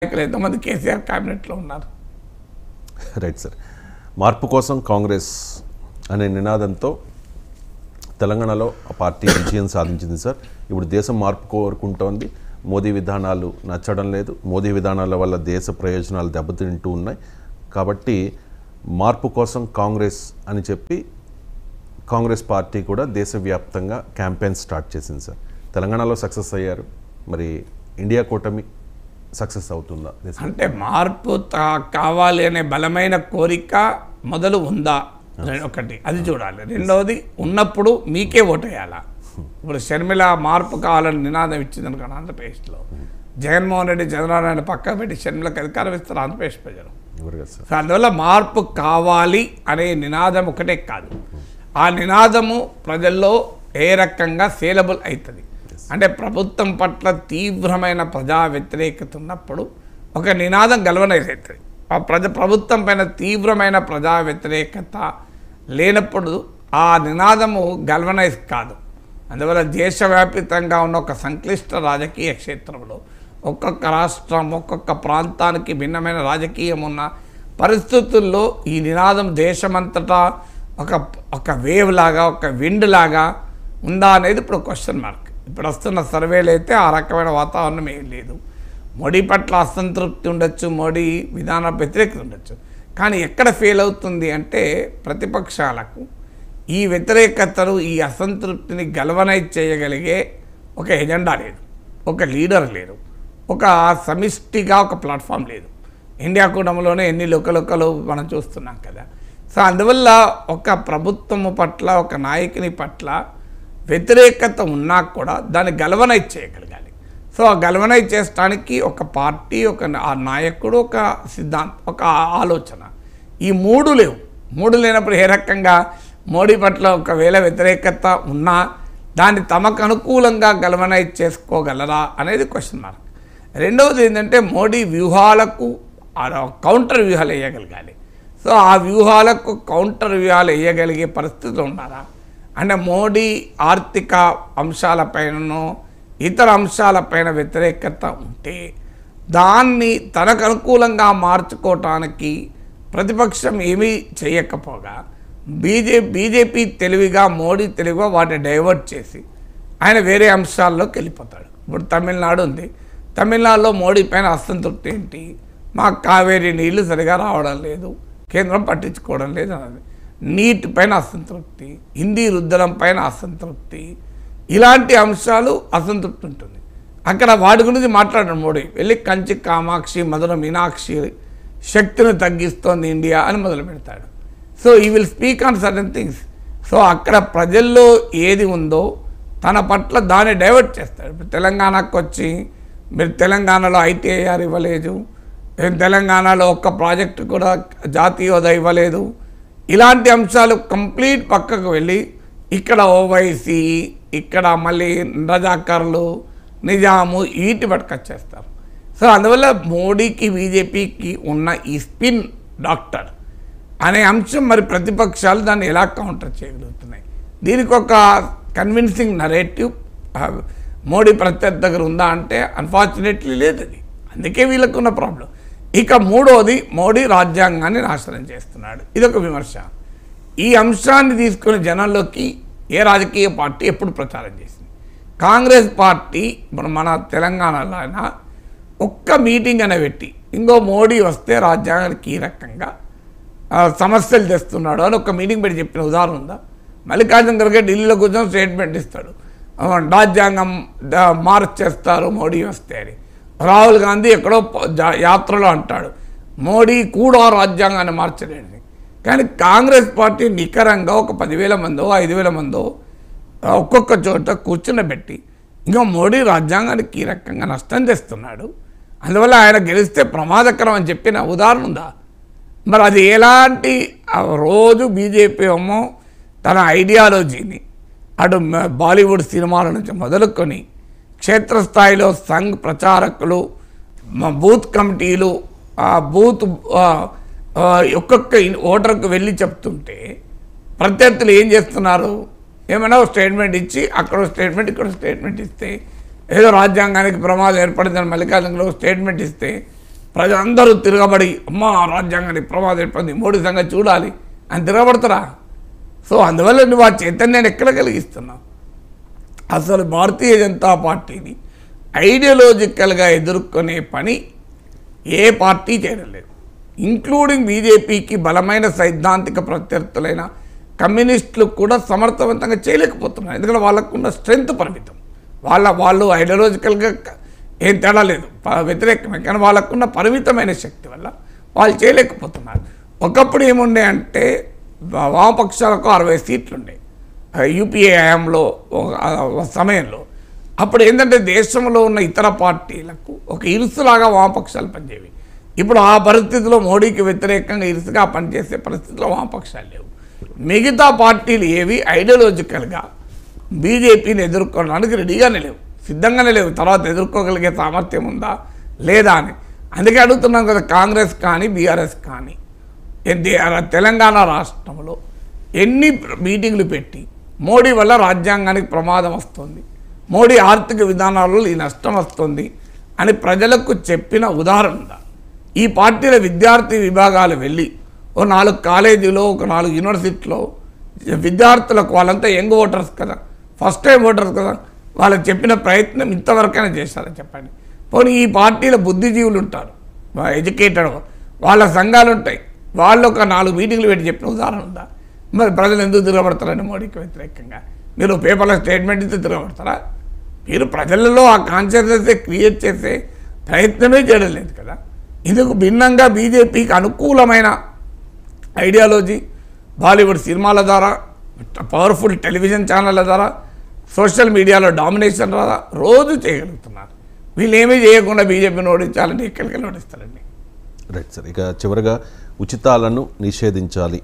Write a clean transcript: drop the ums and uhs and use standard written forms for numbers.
ఎంతమంది కేసీఆర్ క్యాబినెట్లో ఉన్నారు. Right sir. మార్పు కోసం కాంగ్రెస్ అనే నినాదంతో తెలంగాణలో ఆ పార్టీ విజయం సాధించింది సార్. ఇప్పుడు దేశం మార్పు కోరుకుంటోంది. మోదీ విధానాలు నచ్చడం లేదు. మోదీ విధానాల వల్ల దేశ ప్రయోజనాలు దెబ్బతింటూ ఉన్నాయి. కాబట్టి మార్పు కోసం కాంగ్రెస్ అని చెప్పి కాంగ్రెస్ పార్టీ కూడా దేశవ్యాప్తంగా క్యాంపెయిన్ స్టార్ట్ చేసింది సార్. తెలంగాణలో సక్సెస్ అయ్యారు. మరి ఇండియా కూటమి సక్సెస్ అవుతుందా? అంటే మార్పు కావాలి అనే బలమైన కోరిక మొదలు ఉందా ఒకటి, అది చూడాలి. రెండవది ఉన్నప్పుడు మీకే ఓటేయాలా. ఇప్పుడు షర్మిల మార్పు కావాలని నినాదం ఇచ్చింది అనుకోండి ఆంధ్రప్రదేశ్లో, జగన్మోహన్ రెడ్డి చంద్రబాబు పక్క పెట్టి షర్మిలకు అధికారం ఇస్తారు ఆంధ్రప్రదేశ్ ప్రజలు. సో అందువల్ల మార్పు కావాలి అనే నినాదం ఒకటే కాదు, ఆ నినాదము ప్రజల్లో ఏ రకంగా సేలబుల్ అవుతుంది అంటే ప్రభుత్వం పట్ల తీవ్రమైన ప్రజా వ్యతిరేకత ఉన్నప్పుడు ఒక నినాదం గల్వనైజ్ అవుతుంది. ఆ ప్రభుత్వం పైన తీవ్రమైన ప్రజా వ్యతిరేకత లేనప్పుడు ఆ నినాదము గల్వనైజ్ కాదు. అందువల్ల దేశవ్యాప్తంగా ఉన్న ఒక సంక్లిష్ట రాజకీయ క్షేత్రంలో ఒక్కొక్క రాష్ట్రం ఒక్కొక్క ప్రాంతానికి భిన్నమైన రాజకీయం ఉన్న పరిస్థితుల్లో ఈ నినాదం దేశమంతటా ఒక వేవ్ లాగా ఒక విండ్ లాగా ఉందా అనేది ఇప్పుడు క్వశ్చన్ మార్క్. ఇప్పుడు వస్తున్న సర్వేలు అయితే ఆ రకమైన వాతావరణం ఏం లేదు. మోడీ పట్ల అసంతృప్తి ఉండొచ్చు, మోడీ విధాన వ్యతిరేకత ఉండొచ్చు, కానీ ఎక్కడ ఫెయిల్ అవుతుంది అంటే ప్రతిపక్షాలకు ఈ వ్యతిరేకతను ఈ అసంతృప్తిని గల్వనైజ్ చేయగలిగే ఒక ఎజెండా లేదు, ఒక లీడర్ లేరు, ఒక సమిష్టిగా ఒక ప్లాట్ఫామ్ లేదు. ఇండియా కూటమిలోనే ఎన్ని లొకలు మనం చూస్తున్నాం కదా. సో అందువల్ల ఒక ప్రభుత్వము పట్ల ఒక నాయకుని పట్ల వ్యతిరేకత ఉన్నా కూడా దాన్ని గల్వనైజ్ చేయగలగాలి. సో ఆ గల్వనైజ్ చేయడానికి ఒక పార్టీ, ఒక ఆ నాయకుడు, ఒక సిద్ధాంతం, ఒక ఆలోచన, ఈ మూడు లేవు. మూడు లేనప్పుడు ఏ రకంగా మోడీ పట్ల ఒకవేళ వ్యతిరేకత ఉన్నా దాన్ని తమకు అనుకూలంగా గల్వనైజ్ చేసుకోగలరా అనేది క్వశ్చన్ మార్క్. రెండవది ఏంటంటే మోడీ వ్యూహాలకు కౌంటర్ వ్యూహాలు వేయగలగాలి. సో ఆ వ్యూహాలకు కౌంటర్ వ్యూహాలు వేయగలిగే పరిస్థితులు ఉన్నారా అంటే మోడీ ఆర్థిక అంశాలపైననో ఇతర అంశాలపైన వ్యతిరేకత ఉంటే దాన్ని తనకు అనుకూలంగా మార్చుకోవటానికి ప్రతిపక్షం ఏమీ చేయకపోగా బీజేపీ తెలివిగా, మోడీ తెలివిగా వాటిని డైవర్ట్ చేసి ఆయన వేరే అంశాల్లోకి వెళ్ళిపోతాడు. ఇప్పుడు తమిళనాడు ఉంది, తమిళనాడులో మోడీ పైన అసంతృప్తి ఏంటి, మాకు కావేరీ నీళ్లు సరిగా రావడం లేదు, కేంద్రం పట్టించుకోవడం లేదు అన్నది, నీట్ పైన అసంతృప్తి, హిందీ రుద్దడం పైన అసంతృప్తి, ఇలాంటి అంశాలు అసంతృప్తి ఉంటుంది. అక్కడ వాటి గురించి మాట్లాడడం మోడీ వెళ్ళి కంచి కామాక్షి, మధుర మీనాక్షి శక్తిని తగ్గిస్తోంది ఇండియా అని మొదలు పెడతాడు. సో ఈ will speak on certain things. So అక్కడ ప్రజల్లో ఏది ఉందో తన పట్ల దాన్ని డైవర్ట్ చేస్తాడు. ఇప్పుడు తెలంగాణకు వచ్చి మీరు తెలంగాణలో ITIR ఇవ్వలేదు, తెలంగాణలో ఒక్క ప్రాజెక్టు కూడా జాతీయ హోదా ఇవ్వలేదు, ఇలాంటి అంశాలు కంప్లీట్ పక్కకు వెళ్ళి ఇక్కడ ఓవైసీ, ఇక్కడ మళ్ళీ రజాకర్లు, నిజాము వీటి పట్టుకొచ్చేస్తారు. సో అందువల్ల మోడీకి బీజేపీకి ఉన్న ఈ స్పిన్ డాక్టర్ అనే అంశం మరి ప్రతిపక్షాలు దాన్ని ఎలా కౌంటర్ చేయగలుగుతున్నాయి? దీనికి ఒక కన్విన్సింగ్ నరేటివ్ మోడీ ప్రత్యర్థి దగ్గర ఉందా అంటే అన్ఫార్చునేట్లీ లేదు. అది అందుకే వీళ్ళకున్న ప్రాబ్లం. ఇక మూడోది మోడీ రాజ్యాంగాన్ని నాశనం చేస్తున్నాడు, ఇదొక విమర్శ. ఈ అంశాన్ని తీసుకుని జనంలోకి ఏ రాజకీయ పార్టీ ఎప్పుడు ప్రచారం చేసింది? కాంగ్రెస్ పార్టీ మన తెలంగాణలో అయినా ఒక్క మీటింగ్ అనే పెట్టి ఇంకో మోడీ వస్తే రాజ్యాంగానికి ఈ రకంగా సమస్యలు తెస్తున్నాడు అని ఒక మీటింగ్ పెట్టి చెప్పిన ఉదాహరణ ఉందా? మల్లికార్జున ఖర్గే ఢిల్లీలో కూర్చొని స్టేట్మెంట్ ఇస్తాడు, రాజ్యాంగం మార్చేస్తారు మోడీ వస్తే అని. రాహుల్ గాంధీ ఎక్కడో యాత్రలో అంటాడు మోడీ కూడా రాజ్యాంగాన్ని మార్చలేని. కానీ కాంగ్రెస్ పార్టీ నికరంగా ఒక 10,000 మందో 5,000 మందో ఒక్కొక్క చోట కూర్చున్నబెట్టి ఇంకా మోడీ రాజ్యాంగానికి ఈ రకంగా నష్టం తెస్తున్నాడు, అందువల్ల ఆయన గెలిస్తే ప్రమాదకరం అని చెప్పిన ఉదాహరణ ఉందా? మరి అది ఎలాంటి రోజు బీజేపీ ఏమో తన ఐడియాలజీని అటు బాలీవుడ్ సినిమాల నుంచి మొదలుకొని క్షేత్రస్థాయిలో సంఘ్ ప్రచారకులు, బూత్ కమిటీలు, బూత్ ఒక్కొక్క ఓటర్కు వెళ్ళి చెప్తుంటే ప్రత్యర్థులు ఏం చేస్తున్నారు? ఏమైనా స్టేట్మెంట్ ఇచ్చి అక్కడ స్టేట్మెంట్ ఇక్కడ స్టేట్మెంట్ ఇస్తే ఏదో రాజ్యాంగానికి ప్రమాదం ఏర్పడిందని మల్లికార్జునలో స్టేట్మెంట్ ఇస్తే ప్రజలందరూ తిరగబడి అమ్మా రాజ్యాంగాన్ని ప్రమాదం పొంది మోడీ సంగతి చూడాలి అని తిరగబడతారా? సో అందువల్ల నువ్వు ఆ చైతన్యాన్ని ఎక్కడ కలిగిస్తున్నావు? అసలు భారతీయ జనతా పార్టీని ఐడియాలజికల్గా ఎదుర్కొనే పని ఏ పార్టీ చేయడం లేదు, ఇంక్లూడింగ్ బీజేపీకి బలమైన సైద్ధాంతిక ప్రత్యర్థులైన కమ్యూనిస్టులు కూడా సమర్థవంతంగా చేయలేకపోతున్నారు. ఎందుకంటే వాళ్ళకున్న స్ట్రెంగ్త్ పరిమితం. వాళ్ళు ఐడియాలజికల్గా ఏం తేడా లేదు, వ్యతిరేకమే, కానీ వాళ్ళకున్న పరిమితమైన శక్తి వల్ల వాళ్ళు చేయలేకపోతున్నారు. ఒకప్పుడు ఏముండే అంటే వామపక్షాలకు 60 సీట్లు ఉండే యూపీఏ హయాంలో సమయంలో. అప్పుడు ఏంటంటే దేశంలో ఉన్న ఇతర పార్టీలకు ఒక ఇరుసులాగా వామపక్షాలు పనిచేవి. ఇప్పుడు ఆ పరిస్థితిలో మోడీకి వ్యతిరేకంగా ఇరుసుగా పనిచేసే పరిస్థితిలో వామపక్షాలు లేవు. మిగతా పార్టీలు ఏవి ఐడియాలజికల్గా బీజేపీని ఎదుర్కోవడానికి రెడీగానే లేవు, సిద్ధంగానే లేవు. తర్వాత ఎదుర్కోగలిగే సామర్థ్యం ఉందా లేదా అని అందుకే అడుగుతున్నాం కదా. కాంగ్రెస్ కానీ బీఆర్ఎస్ కానీ తెలంగాణ రాష్ట్రంలో ఎన్ని మీటింగ్లు పెట్టి మోడీ వల్ల రాజ్యాంగానికి ప్రమాదం వస్తుంది, మోడీ ఆర్థిక విధానాలలో ఈ నష్టం వస్తుంది అని ప్రజలకు చెప్పిన ఉదాహరణ ఉందా? ఈ పార్టీల విద్యార్థి విభాగాలు వెళ్ళి ఓ 4 కాలేజీలో ఒక 4 యూనివర్సిటీలో విద్యార్థులకు, వాళ్ళంతా యంగ్ ఓటర్స్ కదా, ఫస్ట్ టైం ఓటర్స్ కదా, వాళ్ళకి చెప్పిన ప్రయత్నం ఇంతవరకైనా చేస్తారని చెప్పండి. పోనీ ఈ పార్టీల బుద్ధిజీవులు ఉంటారు, ఎడ్యుకేటెడ్, వాళ్ళ సంఘాలు ఉంటాయి, వాళ్ళు ఒక 4 మీటింగ్లు పెట్టి చెప్పిన ఉదాహరణ ఉందా? మరి ప్రజలు ఎందుకు తిరగబడతారని మోడీకి వ్యతిరేకంగా మీరు పేపర్ల స్టేట్మెంట్ ఇస్తే తిరగబడతారా? మీరు ప్రజలలో ఆ కాన్షియస్నెస్ క్రియేట్ చేసే ప్రయత్నమే చేయడం లేదు కదా. ఇందుకు భిన్నంగా బీజేపీకి అనుకూలమైన ఐడియాలజీ బాలీవుడ్ సినిమాల ద్వారా, పవర్ఫుల్ టెలివిజన్ ఛానళ్ళ ద్వారా, సోషల్ మీడియాలో డామినేషన్ ద్వారా రోజు చేయగలుగుతున్నారు. వీళ్ళు ఏమీ చేయకుండా బీజేపీని ఓడించాలని ఎక్కడికి ఓడిస్తారండి. రైట్ సార్, ఇక చివరిగా ఉచితాలను నిషేధించాలి